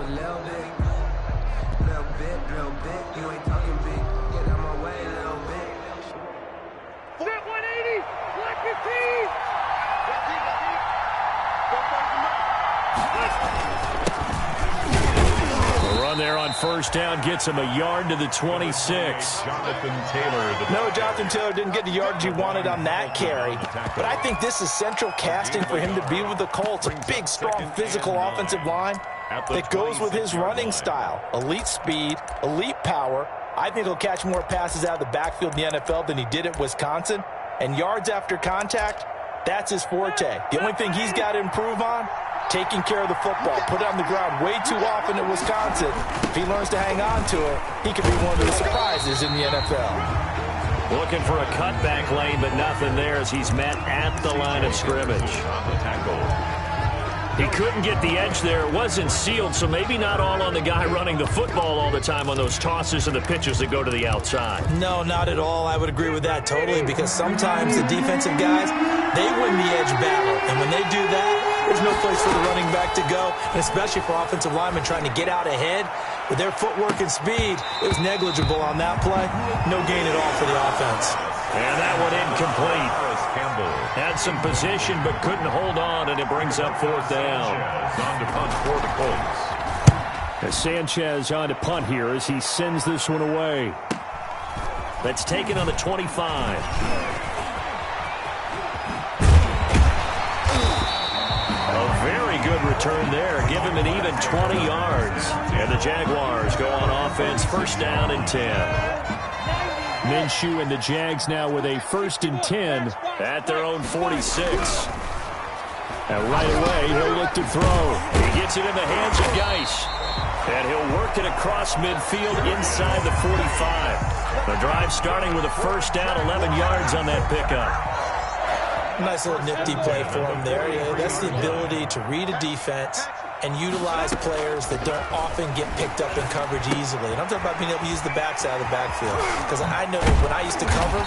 a little bit. Little bit. You ain't talking big. Get out my way a little bit. Step 180. Black 15. The run there on first down gets him a yard to the 26. No, Jonathan Taylor didn't get the yardage he wanted on that carry. But I think this is central casting for him to be with the Colts. A big, strong, physical offensive line that goes with his running style. Elite speed, elite power. I think he'll catch more passes out of the backfield in the NFL than he did at Wisconsin. And yards after contact, that's his forte. The only thing he's got to improve on, taking care of the football. Put it on the ground way too often at Wisconsin. If he learns to hang on to it, he could be one of the surprises in the NFL. Looking for a cutback lane, but nothing there as he's met at the line of scrimmage. He couldn't get the edge there. It wasn't sealed, so maybe not all on the guy running the football all the time on those tosses and the pitches that go to the outside. No, not at all. I would agree with that totally, because sometimes the defensive guys, they win the edge battle. And when they do that, there's no place for the running back to go, and especially for offensive linemen trying to get out ahead. With their footwork and speed, it was negligible on that play. No gain at all for the offense. And that one incomplete. Had some position but couldn't hold on, and it brings up fourth down. On to punt for the Colts. Sanchez on to punt here as he sends this one away. That's taken on the 25. A very good return there. Give him an even 20 yards. And the Jaguars go on offense, first down and 10. Minshew and the Jags now with a 1st and 10 at their own 46. And right away, he'll look to throw. He gets it in the hands of Geis. And he'll work it across midfield inside the 45. The drive starting with a first down, 11 yards on that pickup. Nice little nifty play for him there. Yeah, that's the ability to read a defense and utilize players that don't often get picked up in coverage easily. And I'm talking about being able to use the backside of the backfield. Because I know that when I used to cover,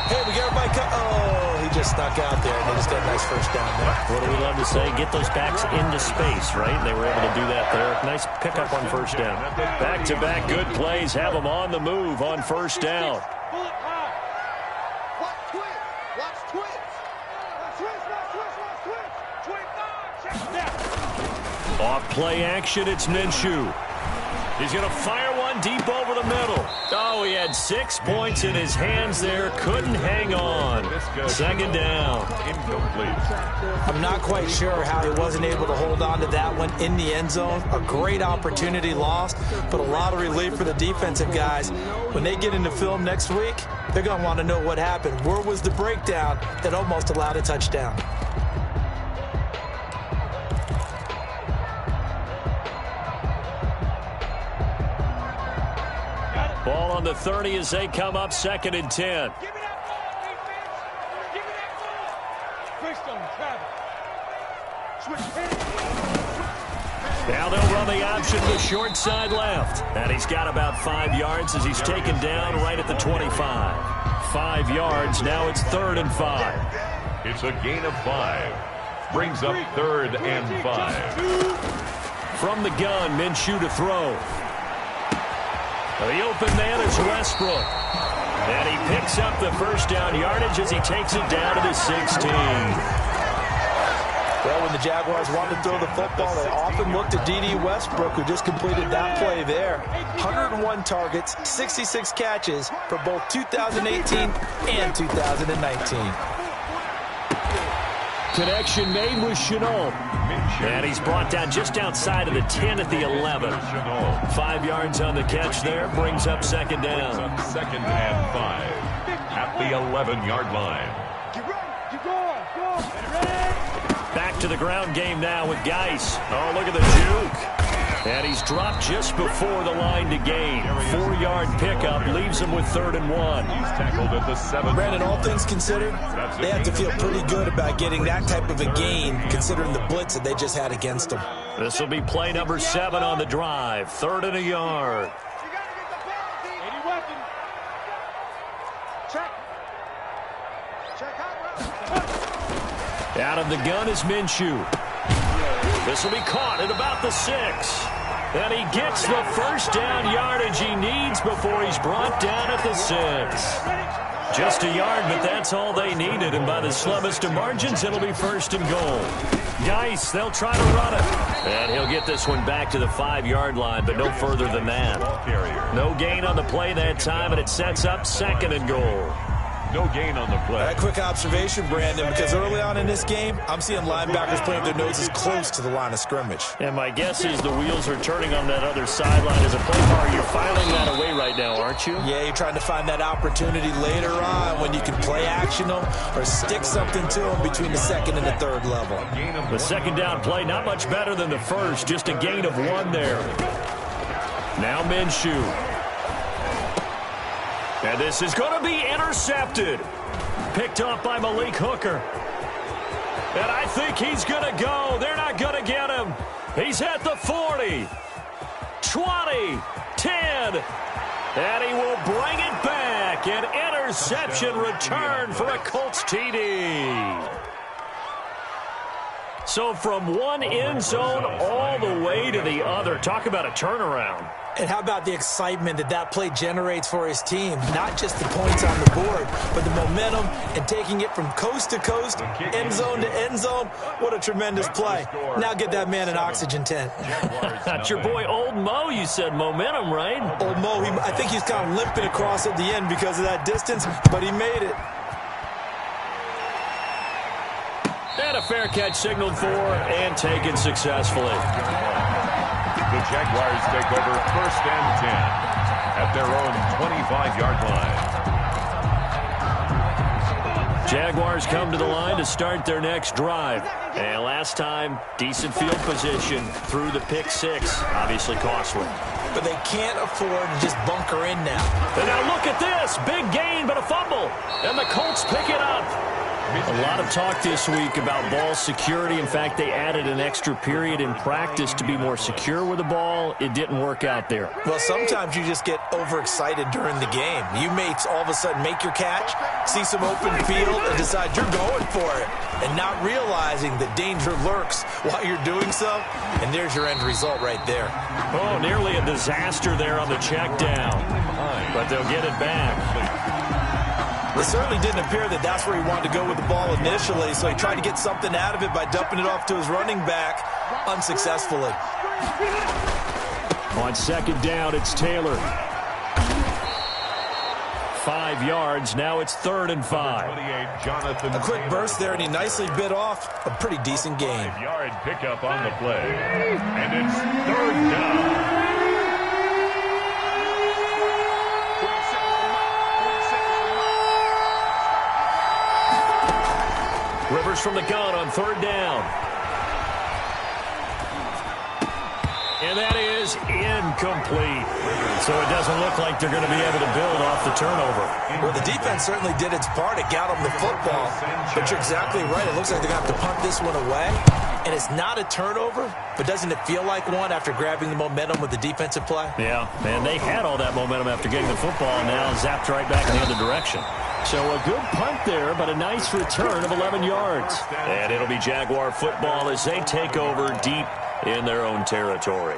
hey, we got everybody oh, he just snuck out there, and they just got a nice first down there. What do we love to say? Get those backs into space, right? They were able to do that there. Nice pickup on first down. Back-to-back good plays have them on the move on first down. Off play action, it's Minshew. He's going to fire one deep over the middle. Oh, he had 6 points in his hands there. Couldn't hang on. Second down. Incomplete. I'm not quite sure how he wasn't able to hold on to that one in the end zone. A great opportunity lost, but a lot of relief for the defensive guys. When they get into film next week, they're going to want to know what happened. Where was the breakdown that almost allowed a touchdown? Ball on the 30 as they come up, 2nd and 10. Give me that ball, defense. Give me that ball. Switch. Now they'll run the option to short side left. And he's got about 5 yards as he's taken down right at the 25. 5 yards. Now it's 3rd and 5. It's a gain of 5. Brings up 3rd and 5. From the gun, Minshew to throw. The open man is Westbrook. And he picks up the first down yardage as he takes it down to the 16. Well, when the Jaguars want to throw the football, they often look to D.D. Westbrook, who just completed that play there. 101 targets, 66 catches for both 2018 and 2019. Connection made with Chenault. And he's brought down just outside of the 10 at the 11. 5 yards on the catch there. Brings up 2nd down. 2nd and 5 at the 11-yard line. Get ready. Get going. Go. Ready. Back to the ground game now with Geis. Oh, look at the juke. And he's dropped just before the line to gain. 4-yard pickup leaves him with 3rd and 1. He's tackled at the 7. Brandon, all things considered, they have to feel pretty good about getting that type of a gain, considering the blitz that they just had against them. This will be play number 7 on the drive. 3rd and a yard. You got to get the ball, D. Any weapon. Check. Check out. Out of the gun is Minshew. This will be caught at about the 6. And he gets the first down yardage he needs before he's brought down at the 6. Just a yard, but that's all they needed. And by the slimmest of margins, it'll be first and goal. Nice. They'll try to run it. And he'll get this one back to the 5-yard line, but no further than that. No gain on the play that time, and it sets up second and goal. No gain on the play. A quick observation, Brandon, because early on in this game, I'm seeing linebackers playing with their noses close to the line of scrimmage. And my guess is the wheels are turning on that other sideline as a play caller. You're filing that away right now, aren't you? Yeah, you're trying to find that opportunity later on when you can play action them or stick something to them between the second and the third level. The second down play, not much better than the first, just a gain of 1 there. Now Minshew. And this is going to be intercepted. Picked off by Malik Hooker. And I think he's going to go. They're not going to get him. He's at the 40, 20, 10. And he will bring it back. An interception return for a Colts TD. So from one end zone all the way to the other. Talk about a turnaround. And how about the excitement that that play generates for his team? Not just the points on the board, but the momentum and taking it from coast to coast, end zone to end zone. What a tremendous play. Now get that man an oxygen tent. That's your boy Old Mo, you said. Momentum, right? Old Mo, I think he's kind of limping across at the end because of that distance, but he made it. And a fair catch signaled for and taken successfully. The Jaguars take over first and 10 at their own 25-yard line. Jaguars come to the line to start their next drive. And last time, decent field position through the pick 6. Obviously costly. But they can't afford to just bunker in now. And now look at this. Big gain, but a fumble. And the Colts pick it up. A lot of talk this week about ball security. In fact, they added an extra period in practice to be more secure with the ball. It didn't work out there. Well, sometimes you just get overexcited during the game. You may all of a sudden make your catch, see some open field, and decide you're going for it, and not realizing the danger lurks while you're doing so, and there's your end result right there. Oh, nearly a disaster there on the check down, but they'll get it back. It certainly didn't appear that that's where he wanted to go with the ball initially, so he tried to get something out of it by dumping it off to his running back unsuccessfully. On second down, it's Taylor. 5 yards. Now it's 3rd and 5. A quick burst there, and he nicely bit off a pretty decent gain. 5-yard pickup on the play. And it's 3rd down. Rivers from the gun on 3rd down. And that is incomplete. So it doesn't look like they're going to be able to build off the turnover. Well, the defense certainly did its part. It got them the football. But you're exactly right. It looks like they're going to have to punt this one away. And it's not a turnover, but doesn't it feel like one after grabbing the momentum with the defensive play? Yeah, and they had all that momentum after getting the football, and now zapped right back in the other direction. So a good punt there, but a nice return of 11 yards. And it'll be Jaguar football as they take over deep in their own territory.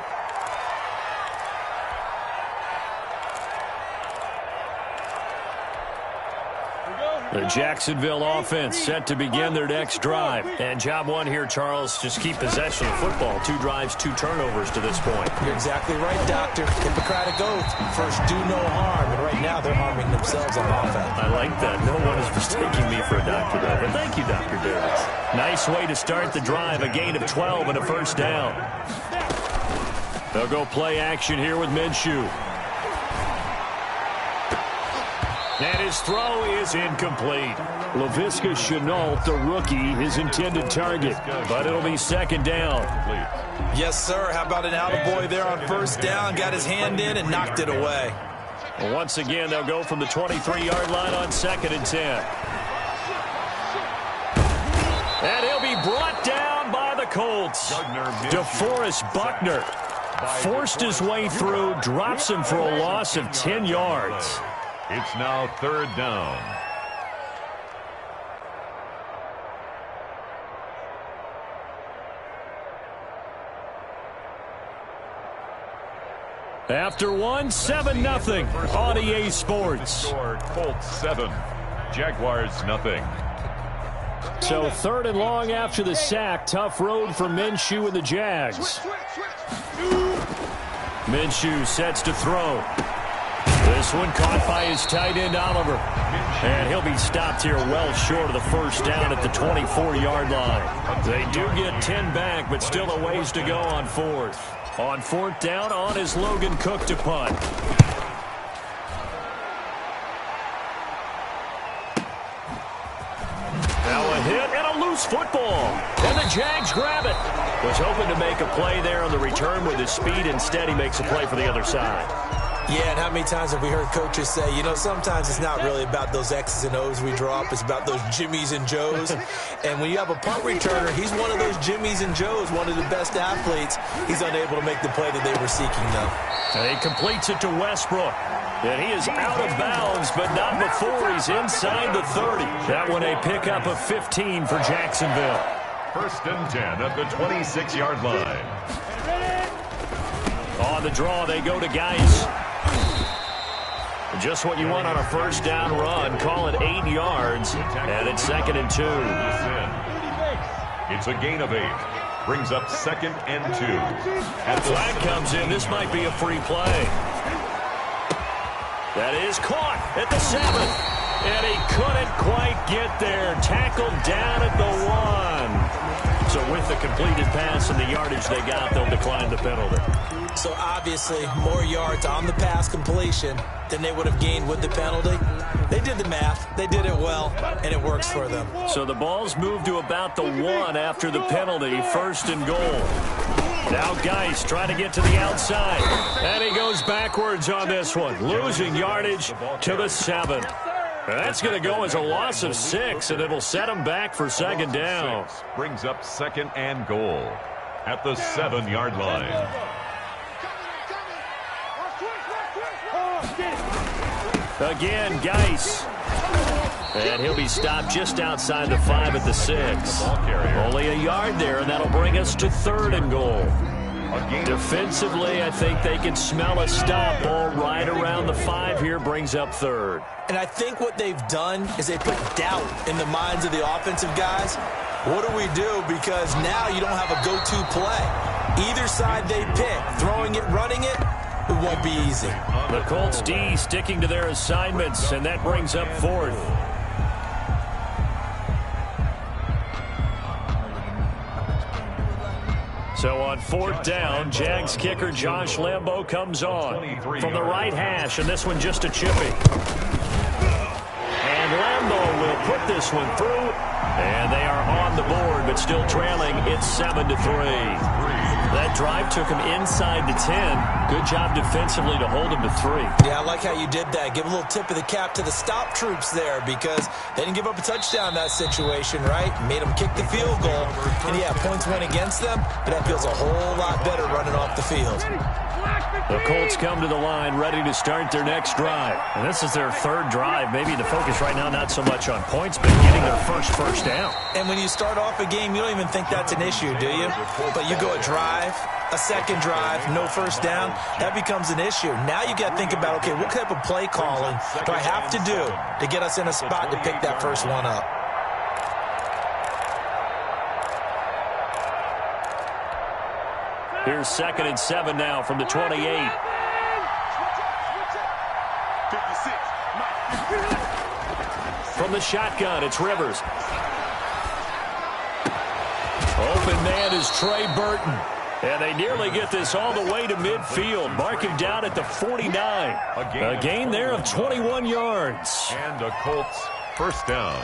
The Jacksonville offense set to begin their next drive. And job one here, Charles, just keep possession of the football. 2 drives, 2 turnovers to this point. You're exactly right, Doctor. Hippocratic oath. First, do no harm. And right now, they're harming themselves on offense. I like that. No one is mistaking me for a doctor, though. But thank you, Dr. Davis. Nice way to start the drive. A gain of 12 and a first down. They'll go play action here with Minshew. And his throw is incomplete. Laviska Shenault, the rookie, his intended target. But it'll be 2nd down. Yes, sir. How about an attaboy there on 1st down? Got his hand in and knocked it away. Well, once again, they'll go from the 23-yard line on 2nd and 10. And he'll be brought down by the Colts. DeForest Buckner forced his way through, drops him for a loss of 10 yards. It's now 3rd down. After one, 7-0 on EA Sports. Colts 7, Jaguars nothing. So 3rd and long after the sack. Tough road for Minshew and the Jags. Minshew sets to throw. This one caught by his tight end, Oliver. And he'll be stopped here well short of the first down at the 24-yard line. They do get 10 back, but still a ways to go on 4th. On 4th down, on is Logan Cook to punt. Now a hit and a loose football. And the Jags grab it. Was hoping to make a play there on the return with his speed. Instead, he makes a play for the other side. Yeah, and how many times have we heard coaches say, you know, sometimes it's not really about those X's and O's we drop. It's about those Jimmies and Joes. And when you have a punt returner, he's one of those Jimmies and Joes, one of the best athletes. He's unable to make the play that they were seeking, though. And he completes it to Westbrook. And he is out of bounds, but not before he's inside the 30. That one a pickup of 15 for Jacksonville. 1st and 10 at the 26-yard line. On the draw, they go to Geis. Just what you want on a first down run. Call it 8 yards. And it's 2nd and 2. It's a gain of 8. Brings up 2nd and 2. Flag comes in. This might be a free play. That is caught at the 7. And he couldn't quite get there. Tackled down at the 1. So with the completed pass and the yardage they got, they'll decline the penalty. So obviously more yards on the pass completion than they would have gained with the penalty. They did the math. They did it well, and it works for them. So the ball's moved to about the 1 after the penalty. 1st and goal. Now Geis trying to get to the outside. And he goes backwards on this one. Losing yardage to the 7. That's going to go as a loss of 6, and it'll set him back for 2nd down. Brings up 2nd and goal at the 7-yard line. Again, Geis. And he'll be stopped just outside the 5 at the 6. Only a yard there, and that'll bring us to 3rd and goal. Defensively, I think they can smell a stop. Ball right around the 5 here brings up 3rd. And I think what they've done is they put doubt in the minds of the offensive guys. What do we do? Because now you don't have a go-to play. Either side they pick, throwing it, running it, it won't be easy. The Colts D sticking to their assignments, and that brings up 4th. So on 4th down, Jags kicker Josh Lambo comes on from the right hash, and this one just a chippy. And Lambo will put this one through, and they are on the board, but still trailing. It's 7-3. That drive took him inside the 10. Good job defensively to hold him to 3. Yeah, I like how you did that. Give a little tip of the cap to the stop troops there because they didn't give up a touchdown in that situation, right? Made them kick the field goal. And, yeah, points went against them, but that feels a whole lot better running off the field. The Colts come to the line ready to start their next drive. And this is their 3rd drive. Maybe the focus right now not so much on points, but getting their first down. And when you start off a game, you don't even think that's an issue, do you? But you go a drive, a 2nd drive, no first down, that becomes an issue. Now you got to think about, okay, what type of play calling do I have to do to get us in a spot to pick that first one up? Here's 2nd and 7 now from the 28. From the shotgun, it's Rivers. Open man is Trey Burton. And they nearly get this all the way to midfield. Mark him down at the 49. A gain there of 21 yards. And a Colts 1st down.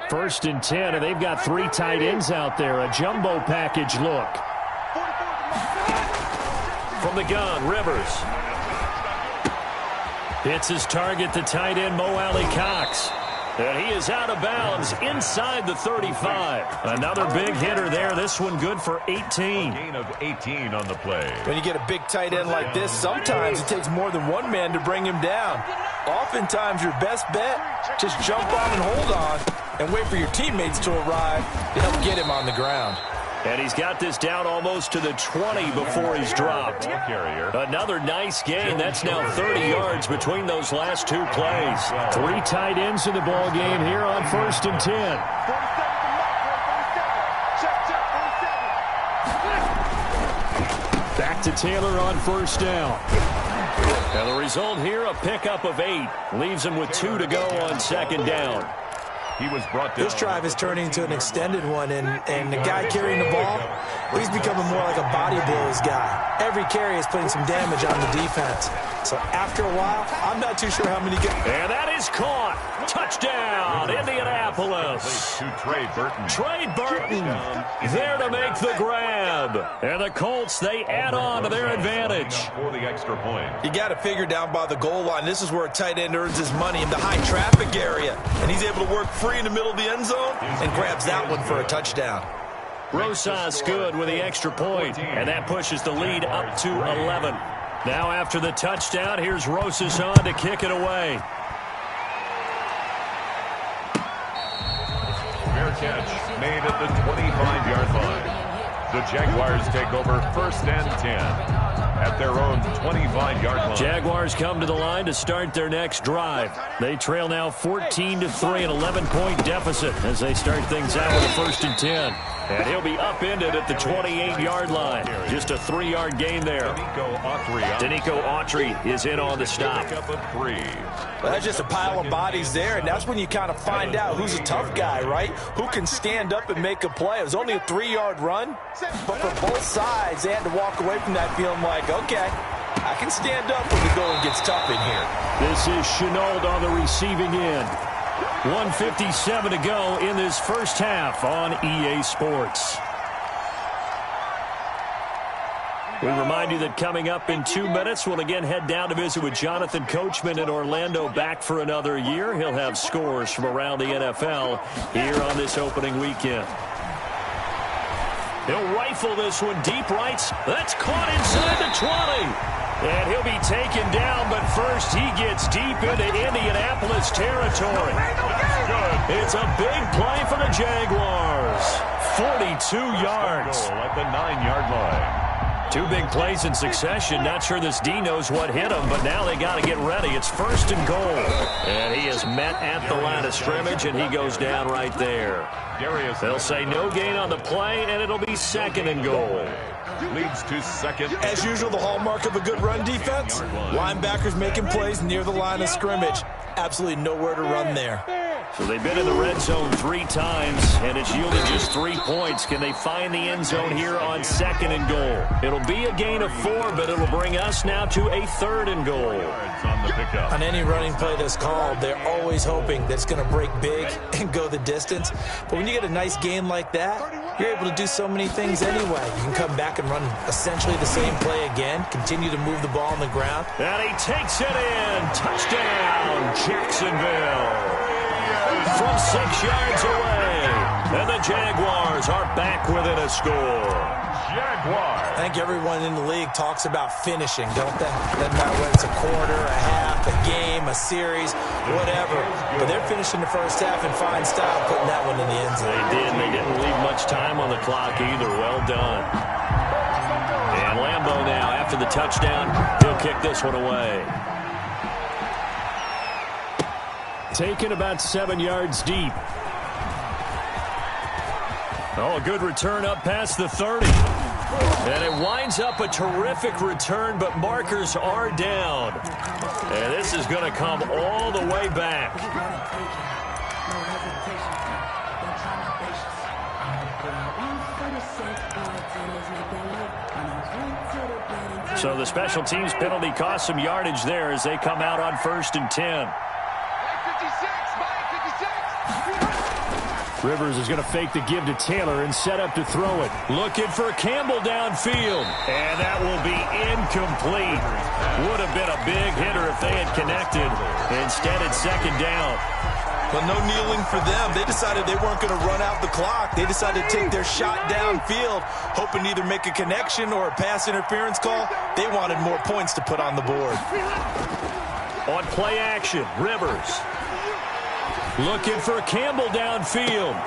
First and 10, and they've got 3 tight ends out there. A jumbo package look. From the gun, Rivers. Hits his target, the tight end, Mo Alley Cox. And he is out of bounds inside the 35. Another big hitter there. This one good for 18. Gain of 18 on the play. When you get a big tight end like this, sometimes it takes more than one man to bring him down. Oftentimes, your best bet, just jump on and hold on and wait for your teammates to arrive to help get him on the ground. And he's got this down almost to the 20 before he's dropped. Another nice gain. That's now 30 yards between those last two plays. 3 tight ends in the ball game here on 1st and 10. Back to Taylor on 1st down. And the result here, a pickup of 8. Leaves him with 2 to go on 2nd down. He was brought down. This drive is turning into an extended one, and the guy carrying the ball, he's becoming more like a body blows guy. Every carry is putting some damage on the defense. So after a while, I'm not too sure how many get. And that is caught. Touchdown, Indianapolis. To Trey Burton. Trey Burton there to make the grab. And the Colts, they add on to their advantage. For the extra point. You got to figure down by the goal line. This is where a tight end earns his money, in the high traffic area. And he's able to work free in the middle of the end zone and grabs that one for a touchdown. Rosas good with the extra point, and that pushes the lead up to 11. Now after the touchdown, here's Rosas on to kick it away. Fair catch made at the 25-yard line. The Jaguars take over 1st and 10 at their own 25-yard line. Jaguars come to the line to start their next drive. They trail now 14-3, an 11-point deficit as they start things out with a 1st and 10. And he'll be upended at the 28-yard line. Just a 3-yard gain there. Danico Autry is in on the stop. Well, that's just a pile of bodies there, and that's when you kind of find out who's a tough guy, right? Who can stand up and make a play. It was only a 3-yard run, but for both sides, they had to walk away from that feeling like, okay, I can stand up when the going gets tough in here. This is Chenault on the receiving end. 1:57 to go in this first half on EA Sports. We remind you that coming up in 2 minutes, we'll again head down to visit with Jonathan Coachman in Orlando, back for another year. He'll have scores from around the NFL here on this opening weekend. He'll rifle this one deep right. That's caught inside the 20. And he'll be taken down, but first he gets deep into Indianapolis territory. It's a big play for the Jaguars. 42 yards. At the 9-yard line. 2 big plays in succession. Not sure this D knows what hit him, but now they got to get ready. It's 1st and goal. And he is met at the line of scrimmage, and he goes down right there. They'll say no gain on the play, and it'll be 2nd and goal. Leads to 2nd. As usual, the hallmark of a good run defense, linebackers making plays near the line of scrimmage. Absolutely nowhere to run there. So they've been in the red zone 3 times, and it's yielded just 3 points. Can they find the end zone here on 2nd and goal? It'll be a gain of 4, but it'll bring us now to a 3rd and goal. On any running play that's called, they're always hoping that it's going to break big and go the distance. But when you get a nice gain like that, you're able to do so many things anyway. You can come back and run essentially the same play again, continue to move the ball on the ground. And he takes it in. Touchdown, Jacksonville. From 6 yards away. And the Jaguars are back within a score. Jaguars. I think everyone in the league talks about finishing, don't they? Doesn't matter whether it's a quarter, a half, a game, a series, whatever. But they're finishing the first half in fine style, putting that one in the end zone. They did. They didn't leave much time on the clock either. Well done. And Lambeau now, after the touchdown, he'll kick this one away. Taken about 7 yards deep. Oh, a good return up past the 30. And it winds up a terrific return, but markers are down. And this is going to come all the way back. So the special teams penalty cost some yardage there as they come out on 1st and 10. Rivers is going to fake the give to Taylor and set up to throw it. Looking for Campbell downfield. And that will be incomplete. Would have been a big hitter if they had connected. Instead, it's 2nd down. But no kneeling for them. They decided they weren't going to run out the clock. They decided to take their shot downfield, hoping to either make a connection or a pass interference call. They wanted more points to put on the board. On play action, Rivers. Looking for Campbell downfield.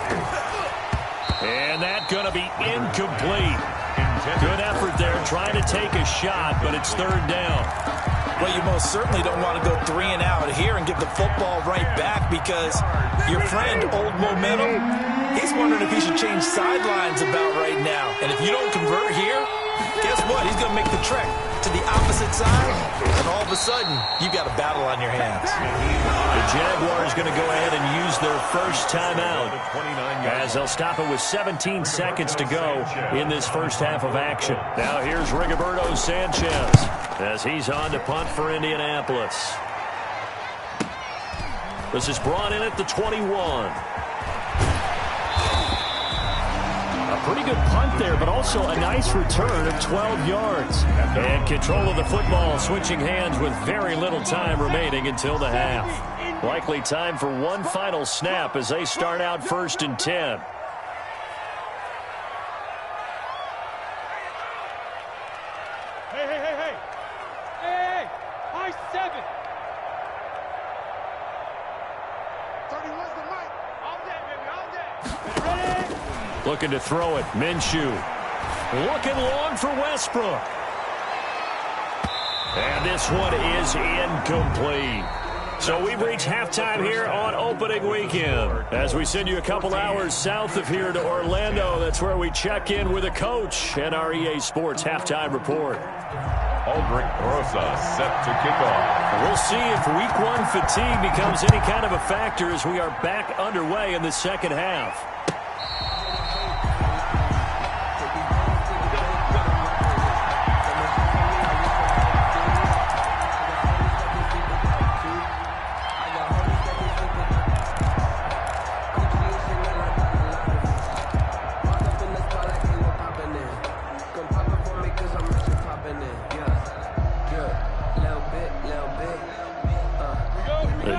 And that's going to be incomplete. Good effort there trying to take a shot, but it's third down. Well, you most certainly don't want to go 3 and out here and give the football right back because your friend, Old Momentum, he's wondering if he should change sidelines about right now. And if you don't convert here, guess what? He's going to make the trek to the opposite side, and all of a sudden, you got a battle on your hands. The Jaguars going to go ahead and use their first timeout as they'll stop it with 17 seconds to go in this first half of action. Now here's Rigoberto Sanchez as he's on to punt for Indianapolis. This is brought in at the 21. A pretty good punt there, but also a nice return of 12 yards. And control of the football switching hands with very little time remaining until the half. Likely time for one final snap as they start out 1st and 10. Hey, high 7. 31's the mic. All day, baby, all day. Ready? Looking to throw it, Minshew. Looking long for Westbrook. And this one is incomplete. So we've reached halftime here on opening weekend. As we send you a couple hours south of here to Orlando, that's where we check in with a coach and our EA Sports halftime report. Aldrich Rosa set to kick off. We'll see if week 1 fatigue becomes any kind of a factor as we are back underway in the second half.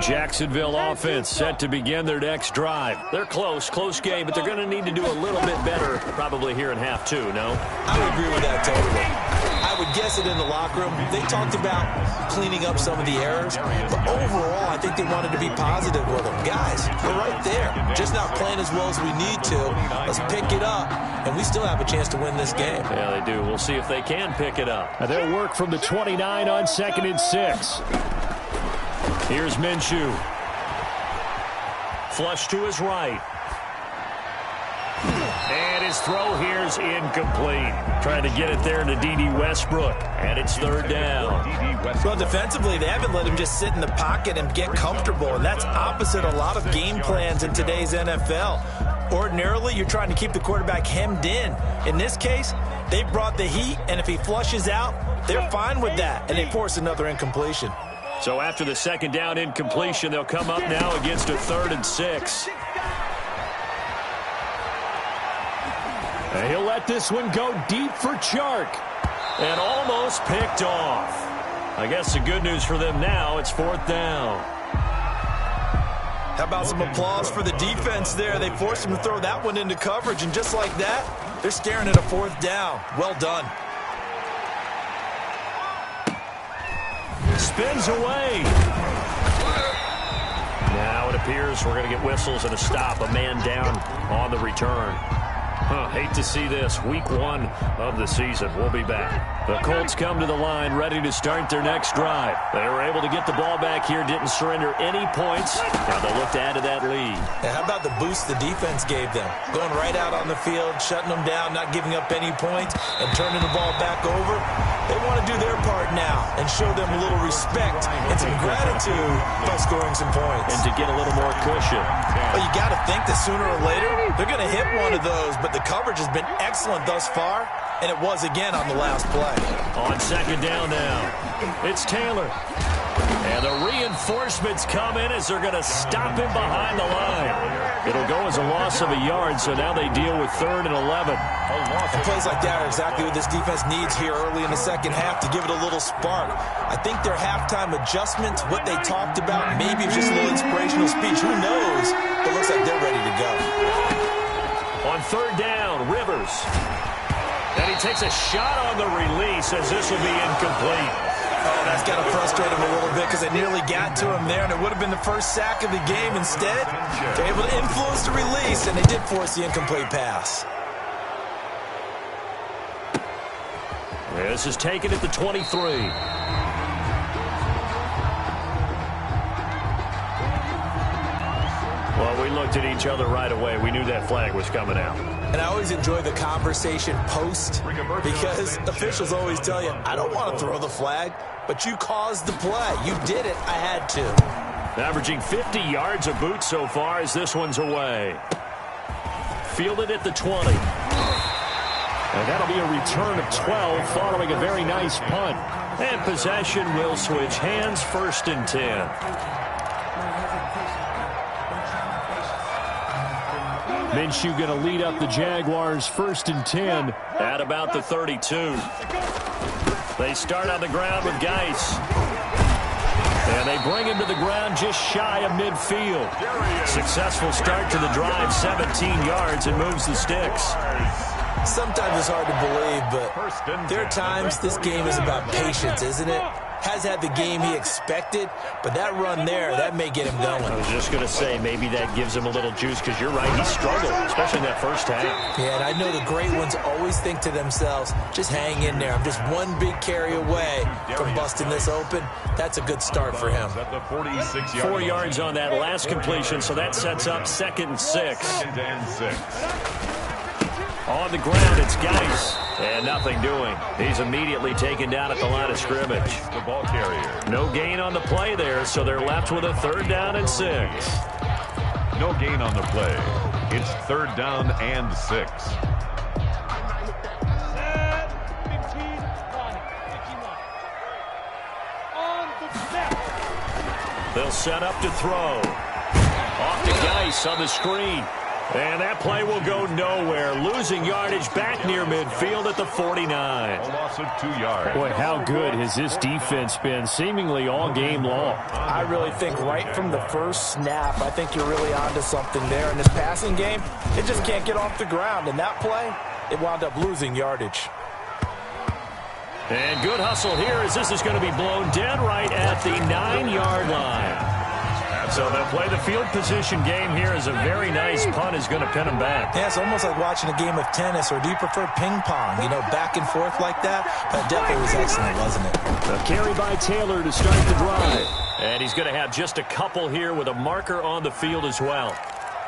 Jacksonville offense set to begin their next drive. They're close game, but they're going to need to do a little bit better probably here in half 2, no? I would agree with that totally. I would guess it in the locker room. They talked about cleaning up some of the errors, but overall, I think they wanted to be positive with them. Guys, we're right there. Just not playing as well as we need to. Let's pick it up, and we still have a chance to win this game. Yeah, they do. We'll see if they can pick it up. They'll work from the 29 on 2nd and 6. Here's Minshew. Flush to his right. And his throw here is incomplete. Trying to get it there to D.D. Westbrook. And it's third down. Well, defensively, they haven't let him just sit in the pocket and get comfortable. And that's opposite a lot of game plans in today's NFL. Ordinarily, you're trying to keep the quarterback hemmed in. In this case, they brought the heat, and if he flushes out, they're fine with that. And they force another incompletion. So after the second down incompletion, they'll come up now against a 3rd and 6. And he'll let this one go deep for Chark. And almost picked off. I guess the good news for them now, it's 4th down. How about some applause for the defense there? They forced him to throw that one into coverage, and just like that, they're staring at a 4th down. Well done. Spins away. Now it appears we're going to get whistles and a stop. A man down on the return. Hate to see this. Week 1 of the season. We'll be back. The Colts come to the line ready to start their next drive. They were able to get the ball back here. Didn't surrender any points. Now they'll look to add to that lead. And how about the boost the defense gave them? Going right out on the field, shutting them down, not giving up any points, and turning the ball back over. They want to do their part now and show them a little respect and some gratitude by scoring some points. And to get a little more cushion. Well, you got to think that sooner or later, they're going to hit one of those, but the coverage has been excellent thus far, and it was again on the last play. On second down now, it's Taylor. And the reinforcements come in as they're going to stop him behind the line. It'll go as a loss of a yard, so now they deal with 3rd and 11. And plays like that are exactly what this defense needs here early in the second half to give it a little spark. I think their halftime adjustments, what they talked about, maybe just a little inspirational speech. Who knows? But it looks like they're ready to go. On 3rd down, Rivers. And he takes a shot on the release as this will be incomplete. Oh, that's got to frustrate him a little bit because they nearly got to him there, and it would have been the first sack of the game. Instead, they're able to influence the release, and they did force the incomplete pass. This is taken at the 23. Well, we looked at each other right away. We knew that flag was coming out. And I always enjoy the conversation post because officials always tell you, I don't want to throw the flag, but you caused the play. You did it. I had to. Averaging 50 yards a boot so far as this one's away. Fielded at the 20. And that'll be a return of 12 following a very nice punt. And possession will switch hands, 1st and 10. Minshew going to lead up the Jaguars 1st and 10 at about the 32. They start on the ground with Geis. And they bring him to the ground just shy of midfield. Successful start to the drive, 17 yards, and moves the sticks. Sometimes it's hard to believe, but there are times this game is about patience, isn't it? Has had the game he expected, but that run there, that may get him going. I was just going to say, maybe that gives him a little juice, because you're right, he struggled, especially in that first half. Yeah, and I know the great ones always think to themselves, just hang in there. I'm just one big carry away from busting this open. That's a good start for him. 4 yards on that last completion, so that sets up 2nd and 6. On the ground, it's Geis. And nothing doing. He's immediately taken down at the line of scrimmage. The ball carrier. No gain on the play there, so they're left with a 3rd down and 6. No gain on the play. It's 3rd down and 6. They'll set up to throw. Off to Geis on the screen. And that play will go nowhere. Losing yardage back near midfield at the 49. A loss of 2 yards. Boy, how good has this defense been seemingly all game long? I really think right from the first snap, I think you're really onto something there. In this passing game, it just can't get off the ground. And that play, it wound up losing yardage. And good hustle here as this is going to be blown dead right at the 9-yard line. So they'll play the field position game here as a very nice punt is going to pin them back. Yeah, it's almost like watching a game of tennis, or do you prefer ping pong? You know, back and forth like that? That definitely was excellent, wasn't it? A carry by Taylor to start the drive. And he's going to have just a couple here with a marker on the field as well.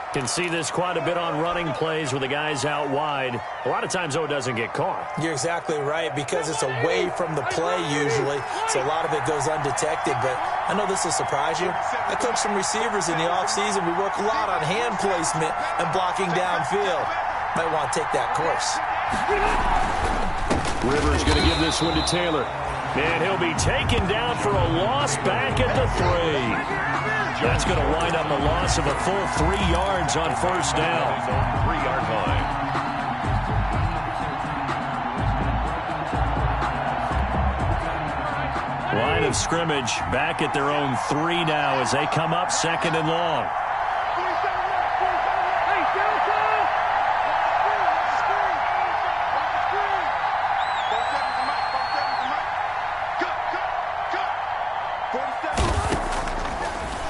Can see this quite a bit on running plays with the guys out wide. A lot of times, though, it doesn't get caught. You're exactly right, because it's away from the play usually, so a lot of it goes undetected. But I know this will surprise you. I coach some receivers in the offseason. We work a lot on hand placement and blocking downfield. Might want to take that course. Rivers going to give this one to Taylor. And he'll be taken down for a loss back at the 3. That's going to wind up a loss of a full 3 yards on 1st down. 3-yard line. Line of scrimmage back at their own 3 now as they come up 2nd and long.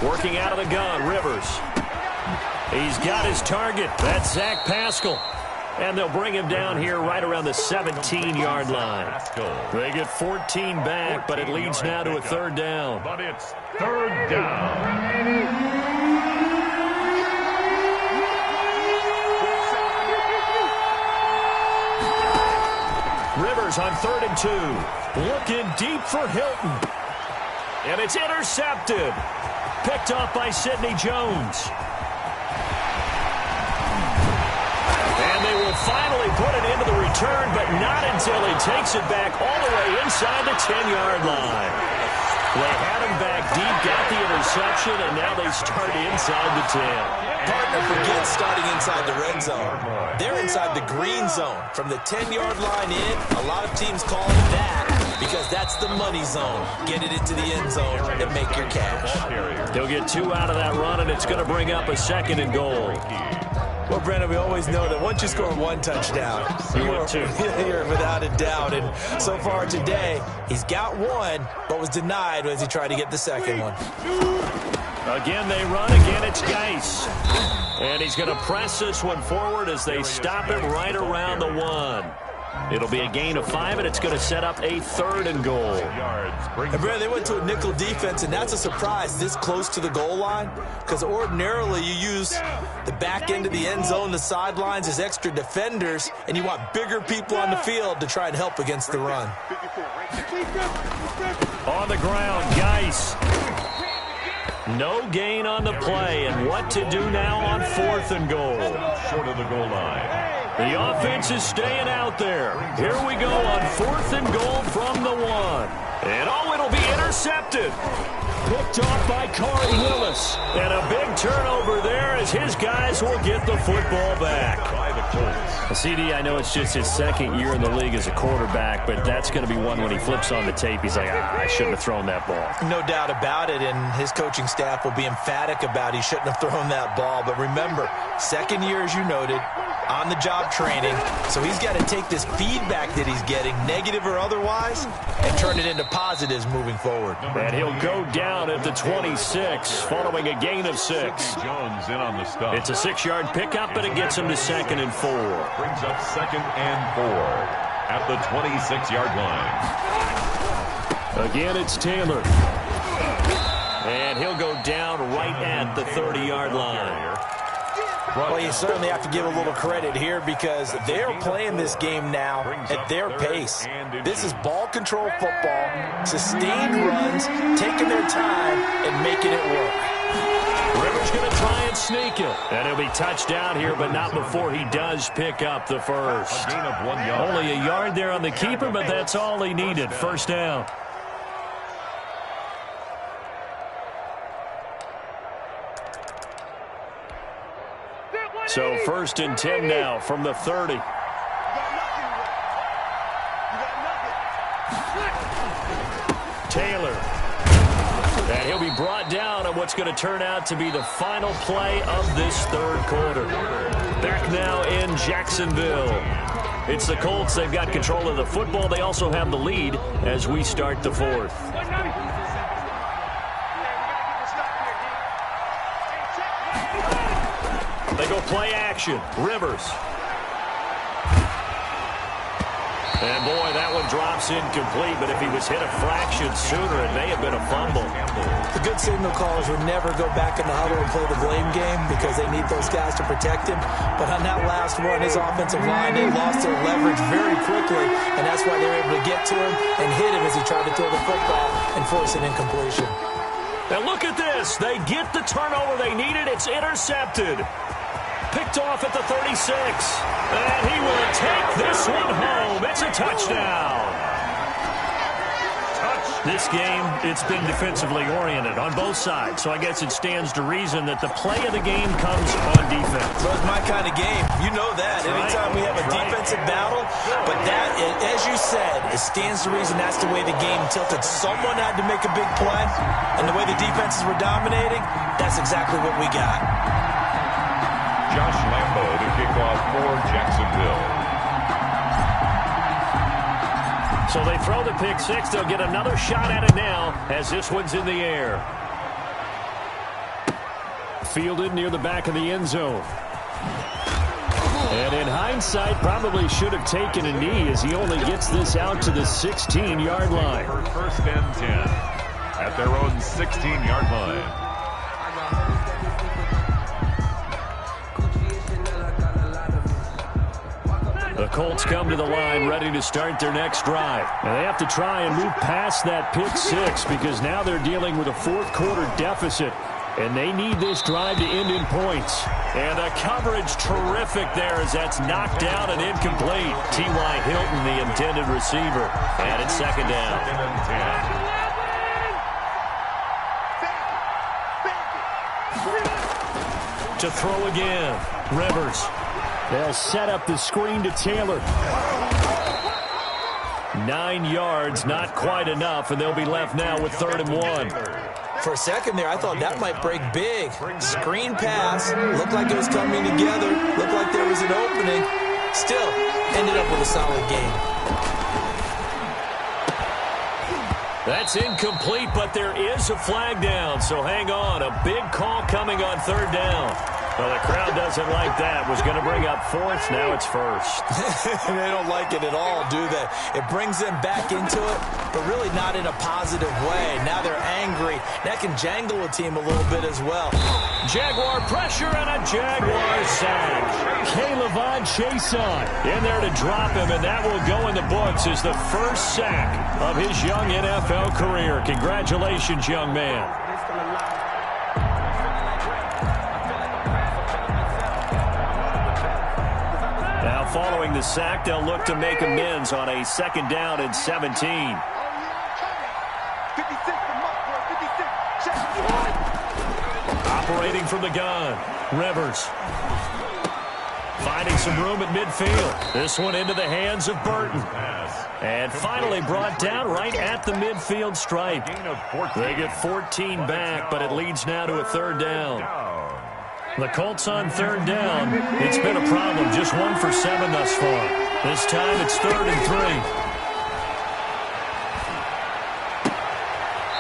Working out of the gun, Rivers. He's got his target. That's Zach Pascal. And they'll bring him down here right around the 17-yard line. They get 14 back, but it leads now to a 3rd down. But it's 3rd down. Rivers on 3rd and 2. Looking deep for Hilton. And it's intercepted. Picked off by Sidney Jones. And they will finally put it into the return, but not until he takes it back all the way inside the 10-yard line. They had him back deep, got the interception, and now they start inside the 10. Partner forgets starting inside the red zone. They're inside the green zone. From the 10-yard line in, a lot of teams call it that because that's the money zone. Get it into the end zone and make your cash. They'll get 2 out of that run, and it's going to bring up a 2nd and goal. Well, Brandon, we always know that once you score one touchdown, you're without a doubt. And so far today, he's got one, but was denied as he tried to get the second one. Again, they run. Again, it's Geis. And he's going to press this one forward as they stop him right around the 1. It'll be a gain of 5, and it's going to set up a 3rd and goal. And Brandon, they went to a nickel defense, and that's a surprise this close to the goal line, because ordinarily you use the back end of the end zone, the sidelines as extra defenders, and you want bigger people on the field to try and help against the run. On the ground, Geis. No gain on the play, and what to do now on 4th and goal. Short of the goal line. The offense is staying out there. Here we go on 4th and goal from the 1. And oh, it'll be intercepted. Picked off by Corey Willis. And a big turnover there as his guys will get the football back. By the Colts. CD, I know it's just his 2nd year in the league as a quarterback, but that's going to be one when he flips on the tape. He's like, I shouldn't have thrown that ball. No doubt about it, and his coaching staff will be emphatic about he shouldn't have thrown that ball. But remember, 2nd year, as you noted, on-the-job training, so he's got to take this feedback that he's getting, negative or otherwise, and turn it into positives moving forward. And he'll go down at the 26, following a gain of 6. Jones in on the stop. It's a 6-yard pickup, but it gets him to 2nd and 4. Brings up 2nd and 4 at the 26-yard line. Again, it's Taylor. And he'll go down right at the 30-yard line. Well, you certainly have to give a little credit here because they're playing this game now at their pace. This is ball control football, sustained runs, taking their time and making it work. Rivers going to try and sneak it. And he'll be touched down here, but not before he does pick up the first. A gain of 1 yard. Only a yard there on the keeper, but that's all he needed. First down. So 1st and 10 now from the 30. Taylor. And he'll be brought down on what's going to turn out to be the final play of this 3rd quarter. Back now in Jacksonville. It's the Colts. They've got control of the football. They also have the lead as we start the 4th. They go play action. Rivers. And boy, that one drops incomplete, but if he was hit a fraction sooner, it may have been a fumble. The good signal callers would never go back in the huddle and play the blame game because they need those guys to protect him. But on that last one, his offensive line, they lost their leverage very quickly, and that's why they were able to get to him and hit him as he tried to throw the football and force an incompletion. And look at this. They get the turnover they needed. It's intercepted. Picked off at the 36. And he will take this one home. It's a touchdown. This game, it's been defensively oriented on both sides. So I guess it stands to reason that the play of the game comes on defense. Well, it's my kind of game. You know that. Anytime we have a defensive battle. But that, as you said, it stands to reason that's the way the game tilted. Someone had to make a big play. And the way the defenses were dominating, that's exactly what we got. Josh Lambo to kick off for Jacksonville. So they throw the pick 6. They'll get another shot at it now as this one's in the air. Fielded near the back of the end zone. And in hindsight, probably should have taken a knee as he only gets this out to the 16-yard line. For 1st and 10 at their own 16-yard line. The Colts come to the line ready to start their next drive. And they have to try and move past that pick 6 because now they're dealing with a 4th quarter deficit. And they need this drive to end in points. And the coverage terrific there as that's knocked down and incomplete. T.Y. Hilton, the intended receiver. And it's 2nd down. 2nd and 10. To throw again. Rivers. They'll set up the screen to Taylor. 9 yards, not quite enough, and they'll be left now with 3rd and 1. For a second there, I thought that might break big. Screen pass, looked like it was coming together, looked like there was an opening. Still, ended up with a solid game. That's incomplete, but there is a flag down, so hang on. A big call coming on third down. Well, the crowd doesn't like that. Was going to bring up fourth. Now it's first. They don't like it at all, do they? It brings them back into it, but really not in a positive way. Now they're angry. That can jangle a team a little bit as well. Jaguar pressure and a Jaguar sack. K'Lavon Chason in there to drop him, and that will go in the books as the first sack of his young NFL career. Congratulations, young man. Following the sack, they'll look to make amends on a second down and 17. Operating from the gun, Rivers. Finding some room at midfield. This one into the hands of Burton. And finally brought down right at the midfield stripe. They get 14 back, but it leads now to a third down. The Colts on third down. It's been a problem. Just 1 for 7 thus far. This time it's 3rd and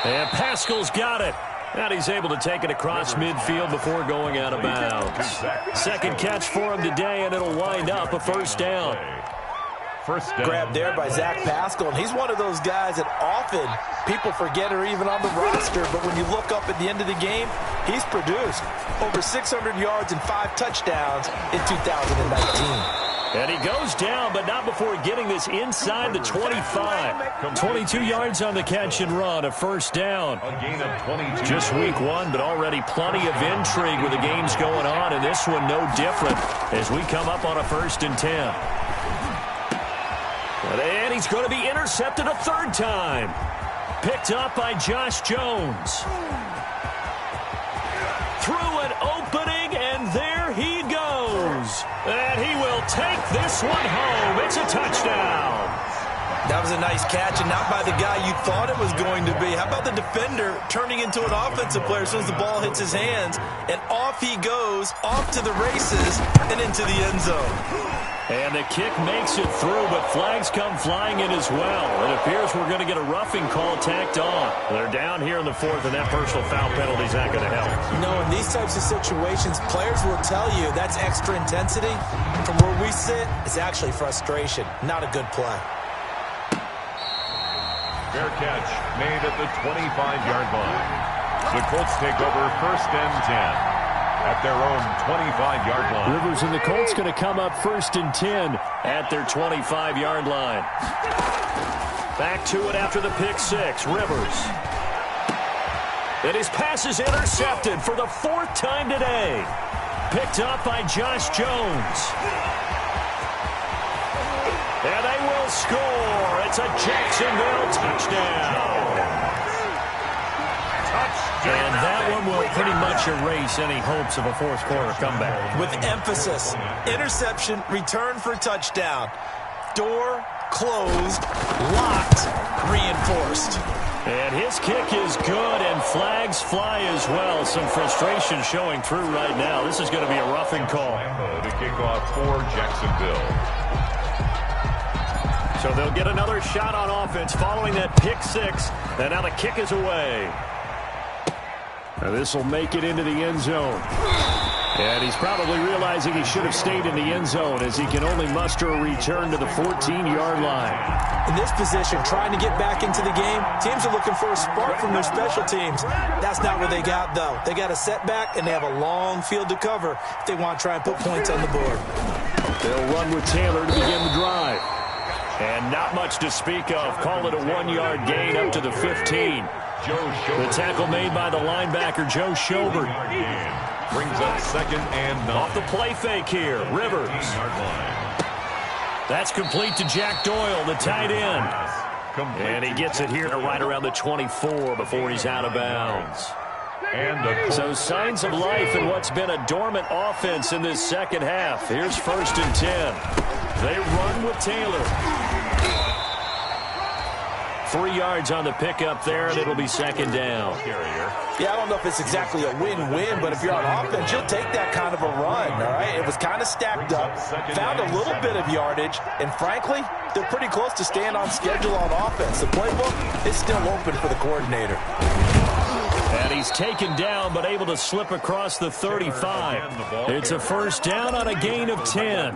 3. And Pascal's got it. And he's able to take it across midfield before going out of bounds. Second catch for him today, and it'll wind up a first down. Grabbed there by Zach Pascal, and he's one of those guys that often people forget are even on the roster, but when you look up at the end of the game, he's produced over 600 yards and 5 touchdowns in 2019. And he goes down, but not before getting this inside the 25. 22 yards on the catch and run, a first down. Just week 1, but already plenty of intrigue with the games going on, and this one no different as we come up on a 1st and 10. And he's going to be intercepted a third time. Picked up by Josh Jones. Through an opening, and there he goes. And he will take this one home. It's a touchdown. That was a nice catch, and not by the guy you thought it was going to be. How about the defender turning into an offensive player as soon as the ball hits his hands, and off he goes, off to the races, and into the end zone. And the kick makes it through, but flags come flying in as well. It appears we're going to get a roughing call tacked on. They're down here in the 4th, and that personal foul penalty is not going to help. You know, in these types of situations, players will tell you that's extra intensity. From where we sit, it's actually frustration. Not a good play. Fair catch made at the 25-yard line. The Colts take over 1st and 10. At their own 25-yard line. Rivers and the Colts going to come up 1st and 10 at their 25-yard line. Back to it after the pick 6. Rivers. And his pass is intercepted for the 4th time today. Picked up by Josh Jones. And they will score. It's a Jacksonville touchdown. And that one will pretty much erase any hopes of a 4th quarter comeback. With emphasis, interception, return for touchdown. Door closed, locked, reinforced. And his kick is good, and flags fly as well. Some frustration showing through right now. This is going to be a roughing call. The kickoff for Jacksonville. So they'll get another shot on offense following that pick 6. And now the kick is away. Now this will make it into the end zone. And he's probably realizing he should have stayed in the end zone as he can only muster a return to the 14-yard line. In this position, trying to get back into the game, teams are looking for a spark from their special teams. That's not what they got, though. They got a setback, and they have a long field to cover if they want to try and put points on the board. They'll run with Taylor to begin the drive. And not much to speak of. Call it a 1-yard gain up to the 15. The tackle made by the linebacker, Joe Schobert. Brings up 2nd and 9. Off the play fake here, Rivers. That's complete to Jack Doyle, the tight end. And he gets it here to right around the 24 before he's out of bounds. So signs of life in what's been a dormant offense in this second half. Here's 1st and 10. They run with Taylor. 3 yards on the pickup there, and it'll be second down. Yeah, I don't know if it's exactly a win-win, but if you're on offense, you'll take that kind of a run, all right? It was kind of stacked up, found a little bit of yardage, and frankly, they're pretty close to staying on schedule on offense. The playbook is still open for the coordinator. And he's taken down, but able to slip across the 35. It's a first down on a gain of 10.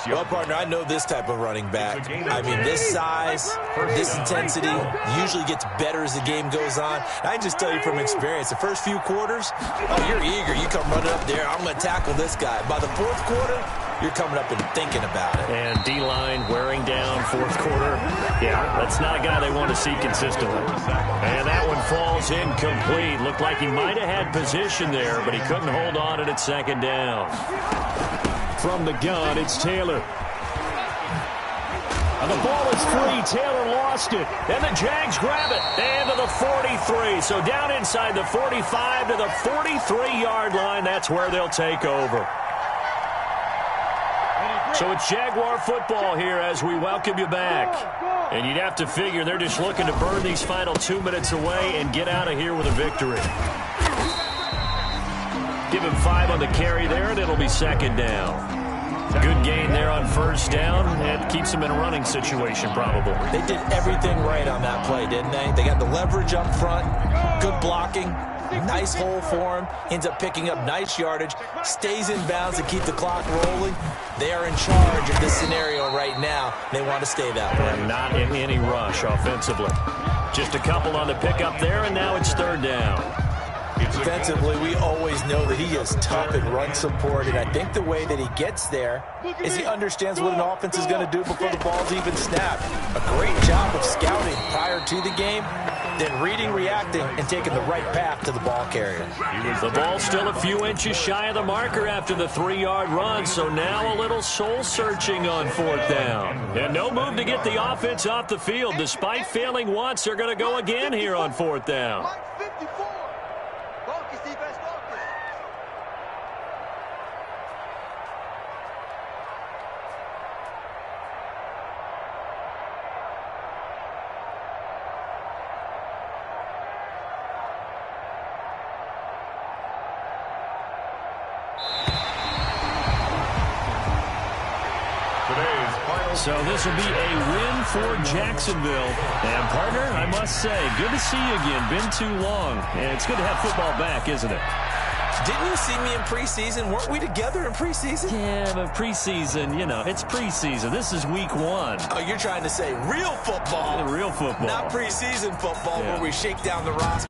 Well, partner, I know this type of running back. I mean, this size, this intensity usually gets better as the game goes on. I can just tell you from experience, the first few quarters, oh, you're eager. You come running up there, I'm going to tackle this guy. By the fourth quarter, you're coming up and thinking about it. And D-line wearing down fourth quarter. Yeah, that's not a guy they want to see consistently. And that one falls incomplete. Looked like he might have had position there, but he couldn't hold on at second down. From the gun, it's Taylor. And the ball is free. Taylor lost it. And the Jags grab it. And to the 43. So down inside the 45 to the 43-yard line. That's where they'll take over. So it's Jaguar football here as we welcome you back. And you'd have to figure they're just looking to burn these final 2 minutes away and get out of here with a victory. Give him 5 on the carry there, and it'll be second down. Good gain there on first down, and keeps them in a running situation probably. They did everything right on that play, didn't they? They got the leverage up front, good blocking. Nice hole for him. Ends up picking up nice yardage. Stays in bounds to keep the clock rolling. They are in charge of this scenario right now. They want to stay that way. And not in any rush offensively. Just a couple on the pickup there, and now it's third down. Defensively, we always know that he is tough in run support, and I think the way that he gets there is he understands what an offense is going to do before the ball's even snapped. A great job of scouting prior to the game, then reading, reacting, and taking the right path to the ball carrier. The ball's still a few inches shy of the marker after the 3-yard run, so now a little soul-searching on fourth down. And no move to get the offense off the field. Despite failing once, they're going to go again here on fourth down. So this will be a win for Jacksonville. And, partner, I must say, good to see you again. Been too long. And it's good to have football back, isn't it? Didn't you see me in preseason? Weren't we together in preseason? Yeah, but preseason, you know, it's preseason. This is week 1. Oh, you're trying to say real football. Real football. Not preseason football where we shake down the roster.